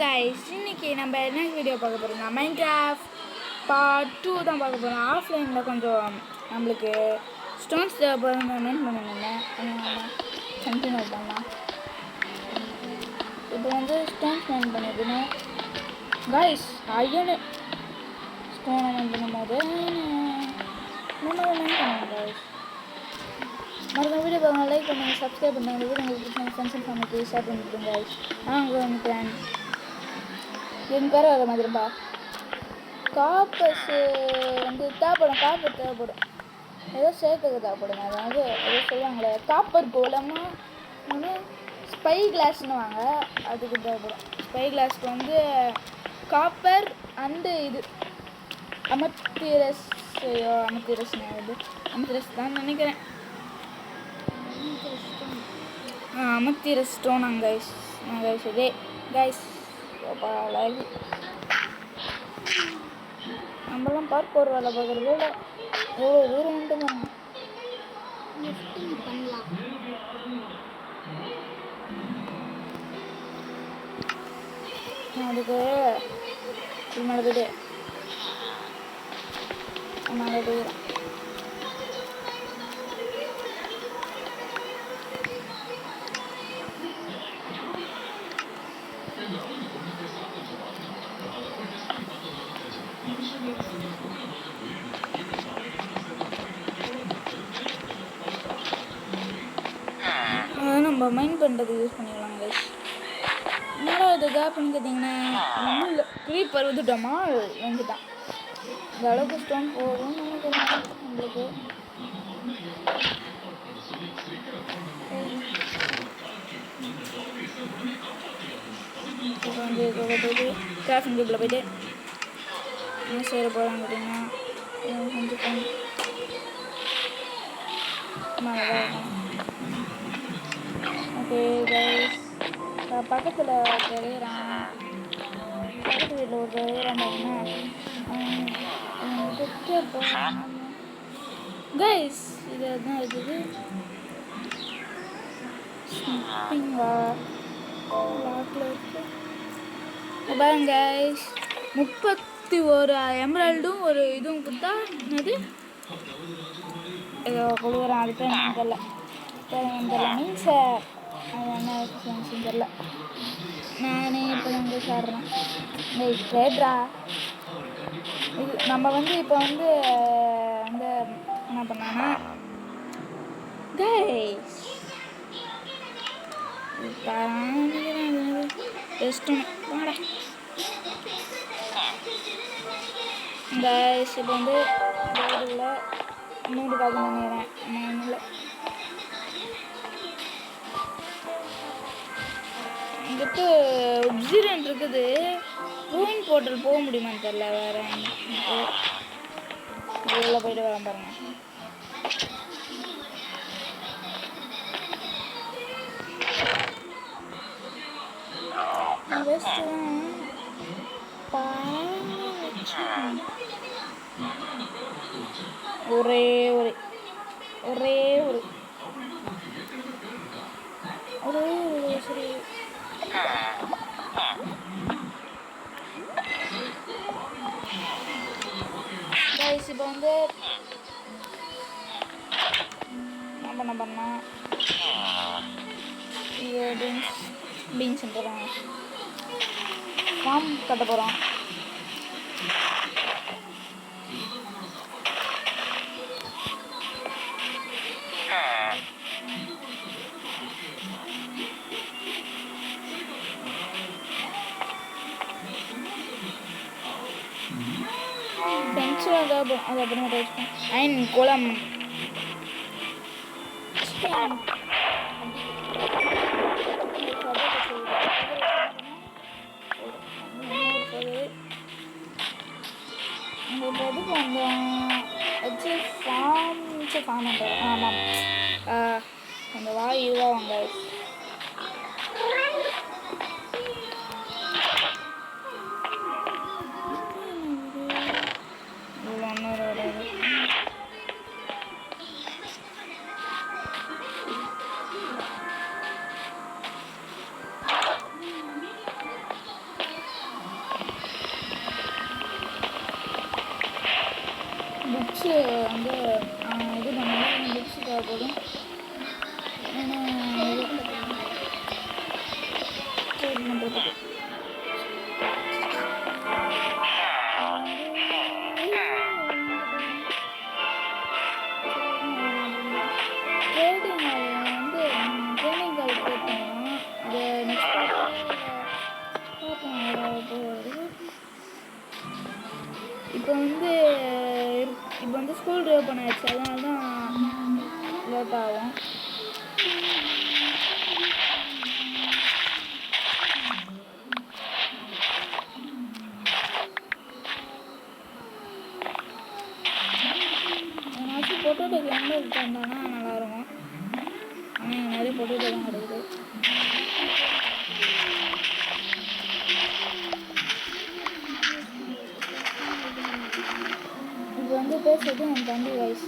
Guys, இன்னைக்கு நம்ம என்ன வீடியோ பார்க்க போகிறோம்னா மைன்கிராஃப்ட் பார்ட் 2 தான் பார்க்க போகிறோம். ஆஃப்லைனில் கொஞ்சம் நம்மளுக்கு ஸ்டோன்ஸ் தேவைப்படுறத மெயின் பண்ணியிருந்தேன். கண்டினியூ பண்ணலாம். இப்போ வந்து ஸ்டோன்ஸ் மெயின் பண்ணியிருக்கணும் கைஸ். ஐயனு ஸ்டோனை மெயின் பண்ணும்போது மெயின் பண்ணுவோம் கைஸ். மறக்காம வீடியோ பாருங்க, லைக் பண்ணுங்க, சப்ஸ்கிரைப் பண்ணுங்க. வீடியோ உங்களுக்கு ஃப்ரெண்ட்ஸ் அண்ட் ஃபேமிலிக்கு ஷேர் பண்ணிவிடுங்க கைஸ். நினைக்கிறேன் என் பேர் வர மாதிரிப்பா. காப்பர்ஸு வந்து தேவைப்படும், காப்பர் தேவைப்படும், ஏதோ சேர்த்துக்கு தேவைப்படுங்க. அதாவது ஏதோ சொல்லுவாங்களே காப்பர் கோலமாக வந்து ஸ்பை கிளாஸ்னு வாங்க, அதுக்கு தேவைப்படும். ஸ்பை கிளாஸ்க்கு வந்து காப்பர் அண்டு இது அமத்திரஸ் தான் நினைக்கிறேன். அமத்திரஸ் ஸ்டோனாங்க கைஸ். இதே கைஸ் அழகு. நம்மளாம் பார்க்க ஒரு வேலை பார்க்குறது இல்லை, எவ்வளோ தூரம் உண்டு பண்ணலாம். அதுக்கு மேலே போய்ட்டு மேலே போயிடும். நம்ம மைண்ட் பண்ணுறது யூஸ் பண்ணிக்கலாம் கைஸ். நல்லா இது கேப்னு கேட்டிங்கன்னா ஒன்றும் க்ரீப்பர் வந்துட்டோமா வந்துட்டான். இந்த அளவுக்கு ஸ்டோன் போகும்னு நினைக்கிறேன் நம்மளுக்கு. இப்போ வந்து போயிட்டு கிராஃப்டிங் டேபிளில் போய்ட்டு என்ன செய்ய போகிறாங்க கேட்டிங்கன்னா கொஞ்சம் நல்லா இருக்கும். ஓகே கைஸ், பக்கத்தில் தெரியுறான், பக்கத்து வீட்டில் ஒரு தெரியுறாங்க கைஸ். இது தான் இருக்குது பாருங்க கைஸ். 31 எமரால்டும் ஒரு இதுவும் கொடுத்தா என்னது ஏதோ கொடுக்குறான். அது பேர் எனக்கு தெரியல மீன்ஸ் அது என்ன சென்ஸுன்னு தெரில. நானே இப்போ வந்து சாடுறேன் கைஸ். கேட்ரா இது நம்ம வந்து இப்போ வந்து என்ன பண்ணான்னா கைஸ் ரெஸ்ட்டும் வாடா கைஸ். இப்போ வந்து போர்டில் மூடு பார்க்க நினைக்கிறேன். இல்லை இங்கிட்ட ஒப்சிடியன் இருக்குது. ரூயின் போர்ட்டல் போக முடியுமான்னு தெரில. வேறு உள்ளே போய்ட்டு வரேன் பாருங்க. ஒரே சரி கைஸ். இப்போ வந்து என்ன பண்ணால் இது பீன்ஸ் போகிறோம், ஃபார்ம் கட்ட போகிறோம். பென்சில் அதை அப்புறமா வச்சுப்போம். அயன் குளம் ஃபார்ம் ஆமாம். அந்த வாய் இதுவாக வாங்க புக்ஸு வந்து இது பண்ணாலும் புக்ஸு தேவைப்படும். ஏன்னா ட்ரேட் பண்ணுறதுக்கு ட்ரேடிங் வந்து ட்ரைனிங் கால் போட்டோம்னா இதை நெக்ஸ்ட் இப்போ வந்து ஸ்கூல் ரீஓப்பன் ஆயிடுச்சு, அதனால தான் லேட் ஆகும். ஏன்னாச்சும் பொட்டேட்டோ எங்கே விட்டாங்கன்னா நல்லாயிருக்கும். ஆனால் இங்கே நிறைய பொட்டேட்டோ தான் கிடைக்குது. இப்போ வந்து பேசுறது என் தம்பி வாய்ஸ்.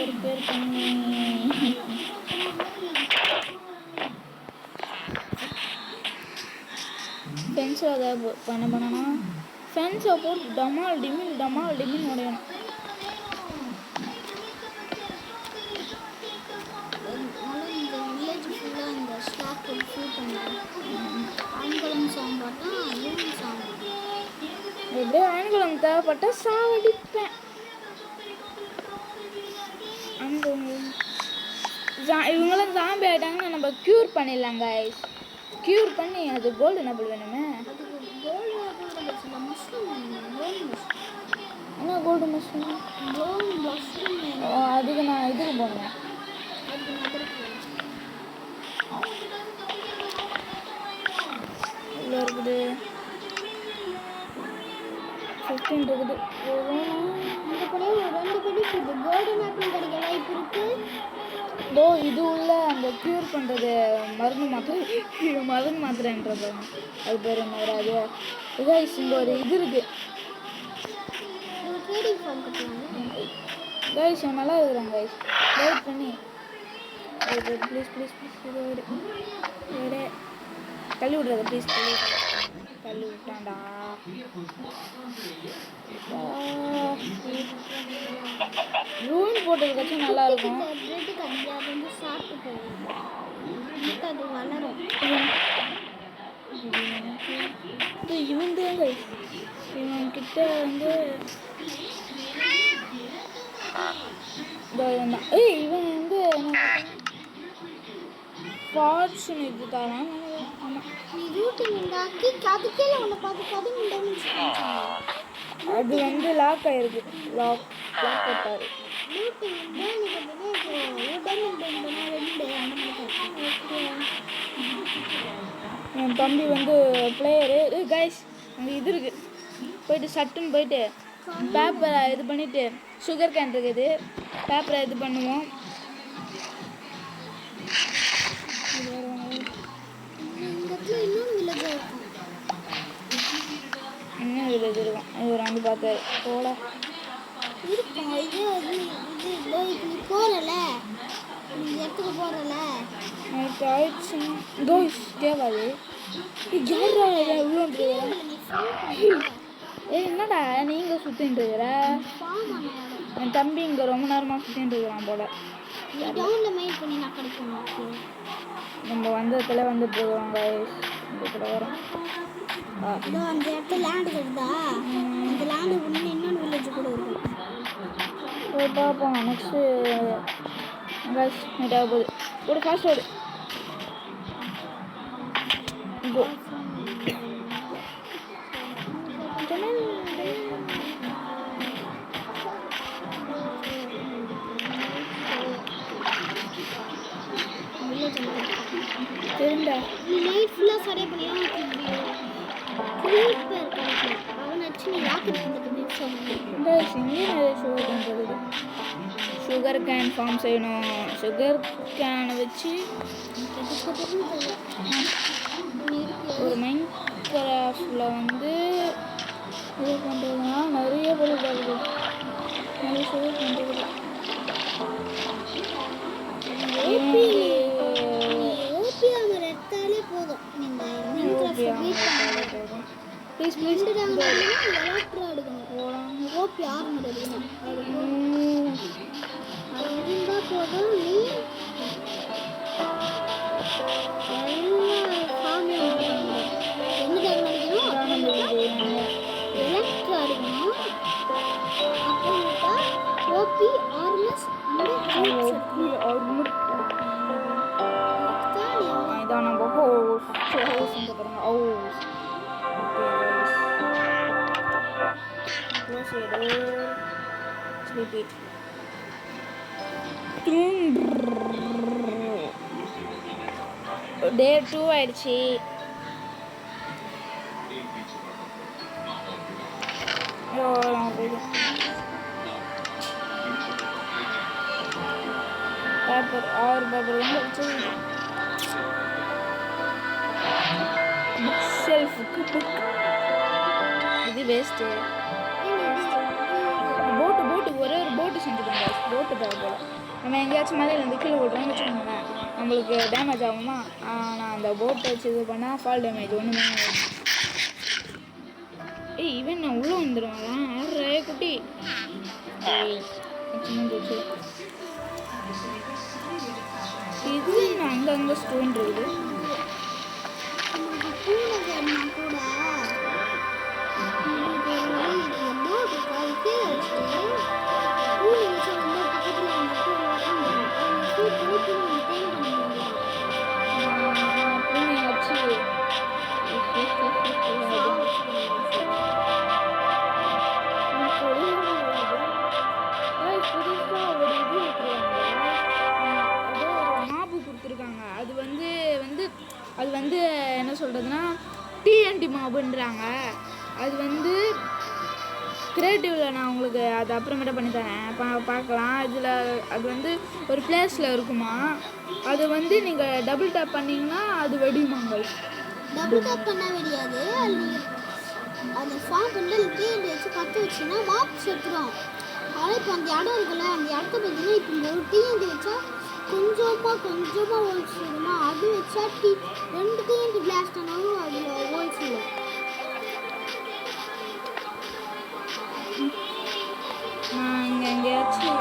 ஒரு பேர் பண்ணி ஃபென்ஸை அதை பண்ணனா ஃபென்ஸை போட்டு டமால் டிமின் உடையணும். எப்படியோ ஆண்குளம் தேவைப்பட்டா சாவடிப்பேன். இவங்களாம் ஜாம்பி ஆகிட்டாங்கன்னா நம்ம க்யூர் பண்ணிடலாம் கைஸ். க்யூர் பண்ணி அது கோல்டு என்ன வேணுமே. என்ன கோல்டு மஷ்ரூம்? அதுக்கு நான் இதுக்கு போனேன். இவ்வளோ இருக்குது, 15 இருக்குது. இதோ இது உள்ள அந்த க்யூர் பண்ணுறது மருந்து மாத்திரைன்றது அது பேர் என்ன வராது. கைஸ் இங்கே ஒரு இது இருக்குது கைஸ், நல்லா இருக்கிறாங்க கைஸ். வெயிட் பண்ணி ப்ளீஸ் இது தள்ளி விட்றது ப்ளீஸ். தள்ளி விட்டான்டா. ரூன் போட்டதுக்காச்சும் நல்லா இருக்கும். இவன் கிட்ட வந்து இவன் வந்து ஃபார்ச்சூன் இது தரான். அது வந்து லாக் ஆயிருக்கு. லாக் போட்டாரு. என் தம்பி வந்து பிளேயரு. கைஸ் அங்கே இது இருக்குது, போயிட்டு சட்டுன்னு போயிட்டு பேப்பரை இது பண்ணிவிட்டு சுகர் கேன் இருக்குது, பேப்பரை இது பண்ணுவோம். இன்னும் வில்லேஜ் இருக்கும். இவர் வந்து பார்த்தாரு போல எனக்கு ஆயிடுச்சுன்னா கோஸ் கேவாது. என்னடா நீங்கள் சுற்றிட்டு இருக்கிற? என் தம்பி இங்கே ரொம்ப நேரமாக சுற்றிட்டு இருக்கிறான் போல. நம்ம வந்த இடத்துல வந்துட்டு இருக்கிறோம் கைஸ். இந்த இடத்துல வரோம். அந்த இடத்துல லேண்டு இருக்குதா? அந்த லேண்டு இன்னொன்று வில்லேஜ் கூட இருக்கும். போய் பார்ப்போம். நெக்ஸ்ட்டு கைஸ் மீட் ஆக போகுது. ஒரு ஃபாஸ்ட் ஓடு. கோ. தெரியுண்டா நைட் ஃபுல்லாக சரி பண்ணியா சுகர் கேன் ஃபார்ம் செய்யணும். சுகர் கேனை வச்சு ஒரு மைண்ட் கிராஃப்டில் வந்து இது பண்ணுறதுனா நிறைய பொருள் வருது. நிறைய சுகர் பண்ணுறது ப்ளீஸ் ப்ளீஸ் எலக்ட்ரா எடுக்கணும் ஓபி ஆர்மர் எடுக்கணும் அது இருந்தால் போதும் நீ என்ன நினைக்கணும் எலக்ட்ரா எடுக்கணும் அப்புறமேட்டா ஓபி ஆர்மஸ் இதான் நம்ம ஹோஸ் இந்த பாருங்க ஹோஸ் close your door sleep it day 2 ஆயிடுச்சு பேப்பர் ஆறு பேப்பர் வந்து வச்சு புக் ஷெல்ஃபுக்கு புக் இது வேஸ்ட்டு போட்டு ஒரே ஒரு போட்டு செஞ்சுக்கோங்க போட்டு தேவைப்பட நம்ம எங்கேயாச்சும் மலையிலேருந்து கீழே விட்றோம்னு வச்சுக்கோங்களேன் நம்மளுக்கு டேமேஜ் ஆகுமா ஆனால் அந்த போட்டை வச்சு இது பண்ணால் ஃபால் டேமேஜ் ஒன்றுமே ஏய் இவன் நான் உள்ளே வந்துடுவான் ஆடுற குட்டி இது அங்கங்கே ஸ்டோன் இருக்குது அது வந்து என்ன சொல்கிறதுனா டிஎன்டி மாபுன்றாங்க அது வந்து கிரியேட்டிவில் நான் உங்களுக்கு அது அப்புறமேட்டா பண்ணி தரேன் பார்க்கலாம் இதில் அது வந்து ஒரு பிளேஸில் இருக்குமா அது வந்து நீங்கள் டபுள் டேப் பண்ணிங்கன்னா அது வெடியுமாங்க டபுள் டேப் பண்ணால் வெடியாது அந்த ஃபார்ம் பண்ணி டிஎன்டி வச்சு பற்ற வச்சுன்னா மாப் செத்துடும் ஆனால் இப்போ அந்த இடம் இருக்குல்ல அந்த இடத்த பார்த்தீங்கன்னா இப்போ ஒரு டிஎன்டி வச்சா கொஞ்சமாக ஹோல்ஸ் வருமா அது வச்சா ரெண்டு டிஎன்டி பிளாஸ்ட் ஆனாலும் அதில் ஹோல்ஸ் இல்லை நான் இங்கே எங்கேயாச்சும்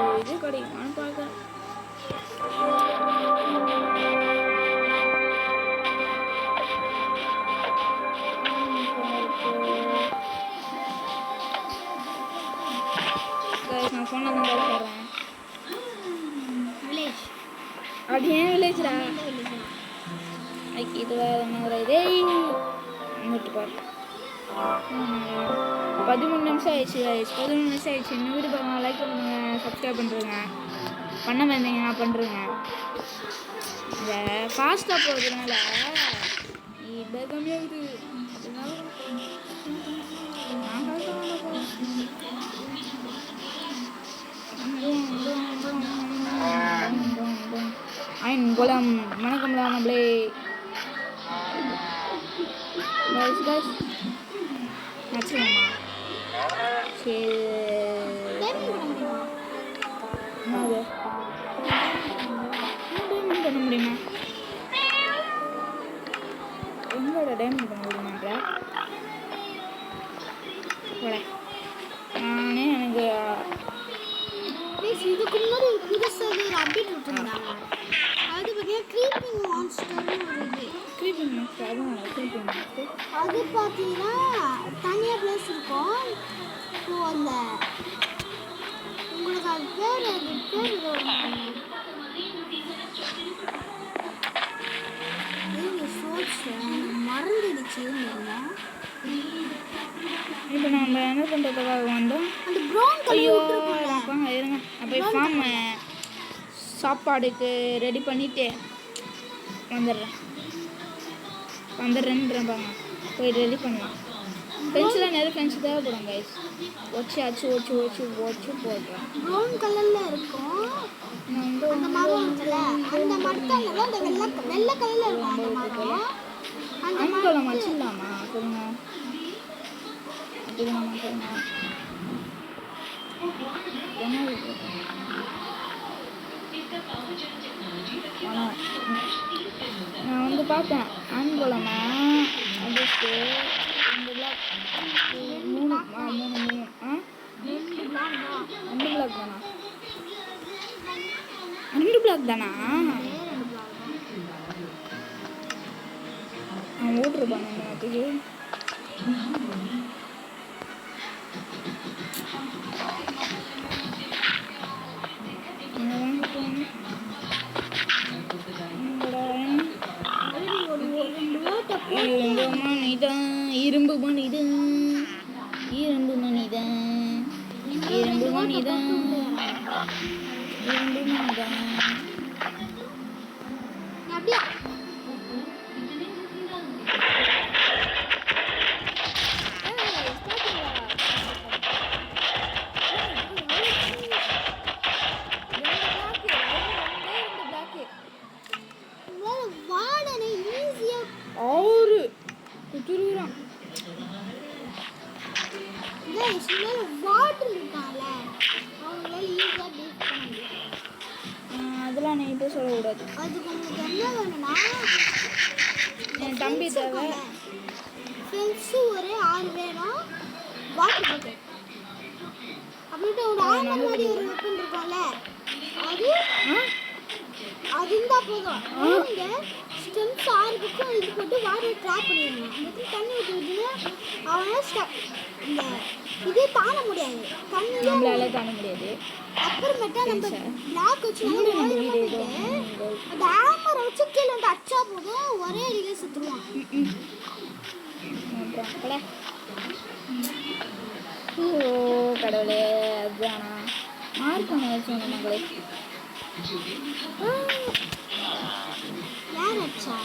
ஒரு இது கிடைக்குமான்னு பார்க்குறேன் நான் சொன்னது சொல்கிறேன் அது ஏன் வில்லேஜ்ரா இது வேறு என்ன இதே இங்கிட்டு பாரு 13 நிமிஷம் ஆயிடுச்சு 11 நிமிஷம் ஆயிடுச்சு இன்னும் வீடு பாருங்க லைக் பண்ணுங்க சப்ஸ்கிரைப் பண்ணுறேங்க பண்ண வந்தீங்கன்னா பண்ணுறேங்க இந்த ஃபாஸ்ட்டாக போகிறதுனால இது கம்மியாக இருக்குது குளம் வணக்கம் நம்மளே நச்சுமா சரி பண்ண முடியுமா எங்களோட டைமண்ட் பண்ண முடியுமான்ற நானே எனக்கு இதுக்கு முன்னாடி புதுசாக ஒரு அப்டேட் விட்டுருந்தாங்க அது பார்த்தீங்கன்னா க்ரீப்பிங் மான்ஸ்டர்னு ஒரு இது க்ரீப்பிங் மான்ஸ்டர் அதுவும் க்ரீப்பிங் மான்ஸ்டர் அது பார்த்தீங்கன்னா தனியாக ப்ளேஸ் இருக்கும் ஸோ அந்த உங்களுக்கு அது பேர் இது மறந்துடுச்சு இப்போ நம்ம என்ன பண்ணுறதுக்காக வந்தோம் அந்த ப்ரௌன் ஐயோ இருங்க அப்போ ஃபார்ம் சாப்பாடுக்கு ரெடி பண்ணிவிட்டு வந்துடுறேன்றேன் பாருங்க போய் ரெடி பண்ணலாம் ஃப்ரெண்ட்ஸ்லாம் நிறைய ஃப்ரெண்ட்ஸ் தேவைப்படும் கைஸ் ஒச்சு போடுறேன் ப்ரௌன் கலரில் இருக்கும் அந்த மரம் இருக்குல்ல அந்த மரத்தால அந்த வெள்ளை கலரில் இருக்கும் அந்த மரம் அந்த மரம் வச்சிடலாமா சொல்லுங்க அதிகமாக சொல்லுங்க நான் வந்து பார்த்தேன் ஆண்குளமா அதுக்கு இந்த மூணு மூணு மூணு ஆ 2 பிளாக் தான். 2 பிளாக் தானா 2 பிளாக் தானா ஒரே 2 பிளாக் தான். அவன் ஓட்டுருப்பான் அந்த நாட்டுக்கு இரும்பு மனிதன் இரும்பு மனிதன் இரும்பு மனிதன் இரும்பு மனிதன் இரும்பு மனிதன் அப்படியா வாடனை ஈஸியா ஆறு குத்துருவான் வாட்டர் இருக்கான்ல அவங்களால ஈஸியா டீட் பண்ண முடியும். அதெல்லாம் நீ இப்போ சொல்லக்கூடாது அதுக்கு உங்களுக்கு என்ன வேணும்னா என் தம்பி தேவை ஃப்ரெண்ட்ஸு ஒரு 6 வேணும் வாட்டர் பாக்கெட் அப்படின்ட்டு ஒரு ஆர்மர் மாதிரி ஒரு வெப்பன் இருக்கும்ல அது இருந்தால் போதும். நீங்கள் ஸ்டெம்ஸ் 6 பக்கம் இது போட்டு வாட்டர் ட்ராப் பண்ணிடணும். அதுக்கு தண்ணி ஊற்றிட்டு அவனால் இந்த இது தாண்ட முடியாது தண்ணி நம்மளால தாண்ட முடியாது. அப்புறமேட்டா நம்ம பிளாக் வச்சு அந்த ஆமரை வச்சு கீழே வந்து அச்சா போதும் ஒரே அடியில சுற்றுவான். ஓ கடவுளே அதுதானா மார்க் பண்ண வச்சு மகளே யார் அச்சா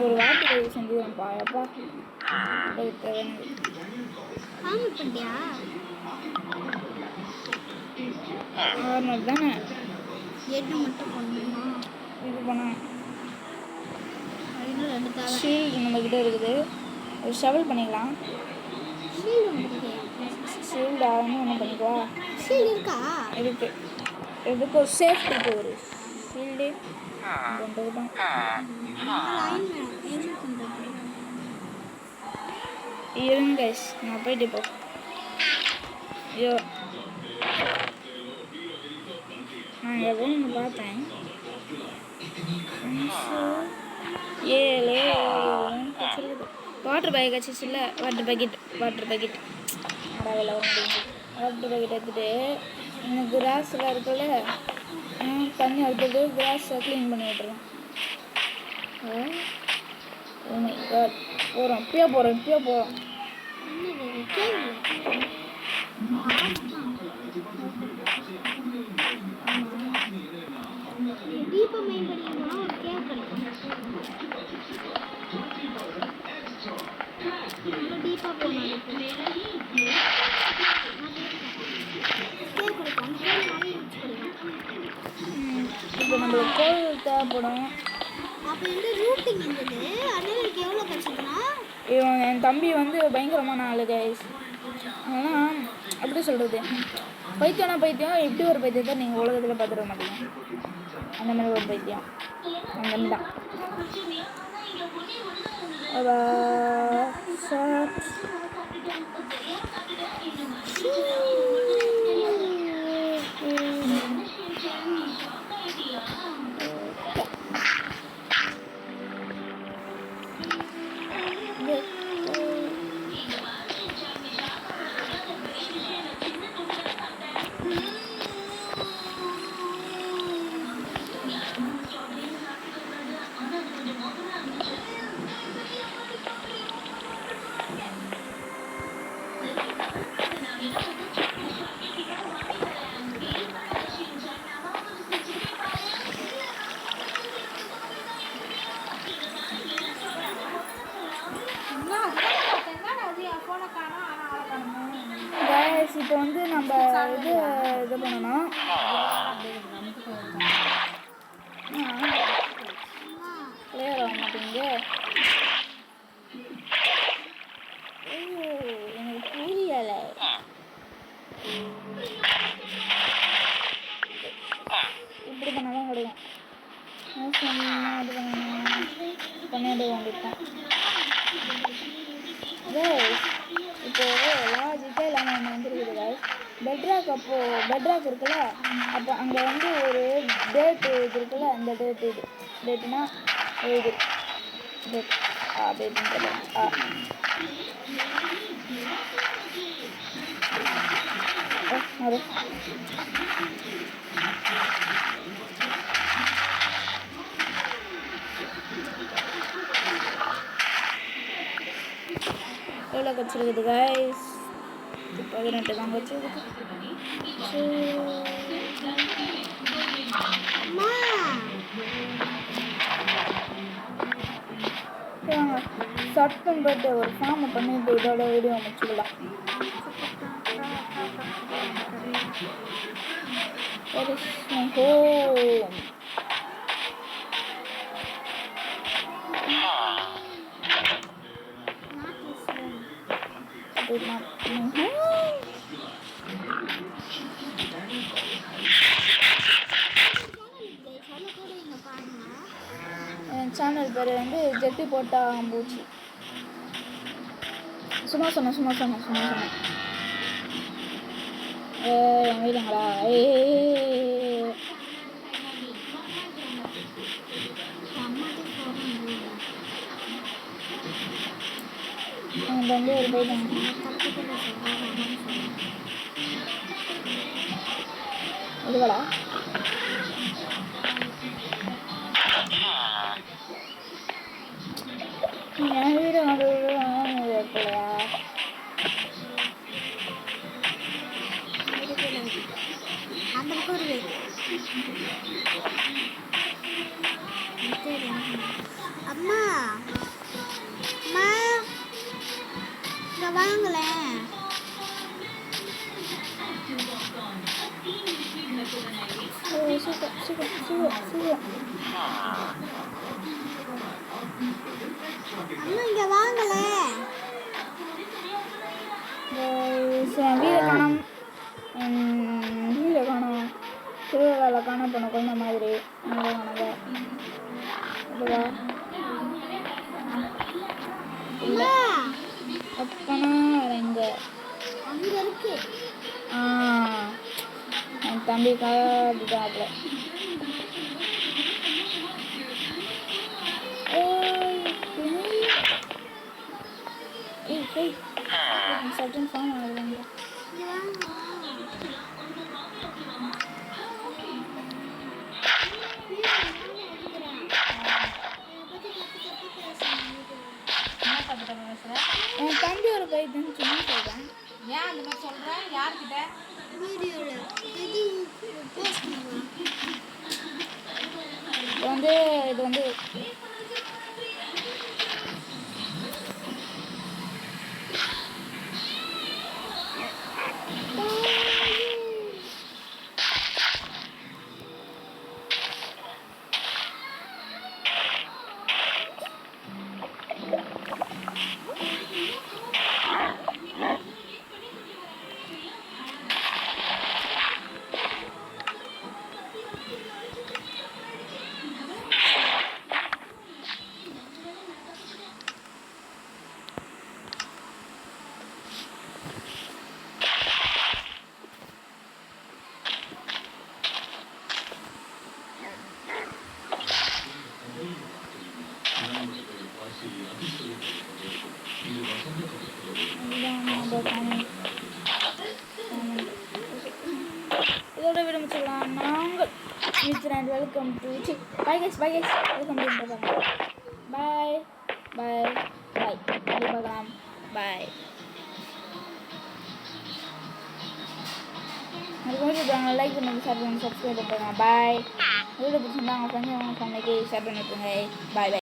ஒரு வாட்டி செஞ்சுருப்பா அப்பா பண்ணியா தானே எட்டு மட்டும் பண்ணணுமா இது பண்ண இன்னும் 2 தேவை. ஷீல்டு நம்மக்கிட்ட இருக்குது ஒரு ஷவல் பண்ணிக்கலாம். ஷீல்டு ஆகணும் ஒன்று பண்ணிக்குவா ஷீல்டு இருக்கா இருக்கு எதுக்கு ஒரு சேஃப்டிக்கு ஒரு ஷீல்டு பண்ணுறது தான் இருங்க நான் போயிட்டு இப்போ ஐயோ நான் எவ்வளோ ஒன்று பார்த்தேன் 7 வாட்டர் பேக் வச்சிச்சு இல்லை வாட்டர் பேக்கெட் அடாவில் வாட்டர் பேக்கெட் எடுத்துகிட்டு இந்த கிராஸ்லாம் இருக்குல்ல தண்ணி எடுத்துட்டு கிராஸை க்ளீன் பண்ணி விட்டுருவேன். ஓ மை காட் போகிறோம் இப்பயே போகிறோம் டீப்பா மைண்ட் பண்ணினா ஒரு கேவ் கிடைக்கும். டீப்பா போனோம் இப்போ நம்மளுக்கு கோல் தேவைப்படும். அப்போ இந்த ரூட்டிங் இருந்தது அண்ணனுக்கு எவ்வளோ கிடச்சிதுன்னா இவன் என் தம்பி வந்து பயங்கரமான ஆளு கைஸ். ஆனால் அப்படி சொல்கிறது பைத்தியம் எப்படி ஒரு பைத்தியத்தை நீங்கள் உலகத்தில் பார்த்துட மாட்டீங்க. அந்த மாதிரி ஒரு பைத்தியம் அந்த மாதிரி தான். இப்போ வந்து நம்ம இது பண்ணணும். கிளியர் ஆக மாட்டேங்குது. எனக்கு புரியலை. அது பண்ணிட வேண்டியதான். கைஸ் இப்போ லாஜிக்கே இல்லாமல் ஒன்று வந்துருக்குது கைஸ். பெட்ராக் பெட்ராக் இருக்குல்ல, அப்போ அங்கே வந்து ஒரு டேட்டு இது இருக்குல்ல, அந்த டேட்டுனா இது டேட் டேட்டுன்னு அது எவ்வளோ வச்சுருக்குது கைஸ்? 18 தாங்க வச்சுருக்குது. சட்டம் போட்டு ஒரு ஃபார்மை பண்ணிட்டு இதோட வீடியோ முடிச்சுக்கலாம். Where is my home? That is not my home. N channel பேர் வந்து ஜெட்டி போட்டா பூச்சி. சும்மா சொன்னேன். என் வீடுங்களா? என் தம்பி ஒரு போயிட்டாங்க. இதுவடா என் வீடு இருக்கலையா? அம்மா இங்க வாங்களேன். சீக்கிரம். அம்மா இங்க வாங்களே. வீடை காணோம். திருவிழாவில் காண போன குழந்த மாதிரி இதுவா இல்லை அப்பனா இங்க இருக்கு. என் தம்பி காப்பிட்டாப்ல. சட்டன் ஃபார்ம் ஆகுதுங்க. என் தம்பி ஒரு பைத்தியம் சும்மா சொல்கிறேன். ஏன் அந்த மாதிரி சொல்கிறேன்? யார்கிட்ட? வீடியோவில் இது வந்து இதோட விட முடிச்சுக்கலாம். நாங்கள் New Zealand welcome to bye guys welcome to bye பார்க்கலாம். பாய். அதுக்கு லைக் பண்ணுங்க, ஷேர் பண்ணுங்க, சப்ஸ்கிரைப் பண்ணுங்க. பாய். வீடியோ பிடிச்சிருந்தா அவங்க ஃப்ரெண்ட்ஸ் அவங்க ஃபேமிலிக்கு ஷேர் பண்ணி விட்டுருங்க. பாய்.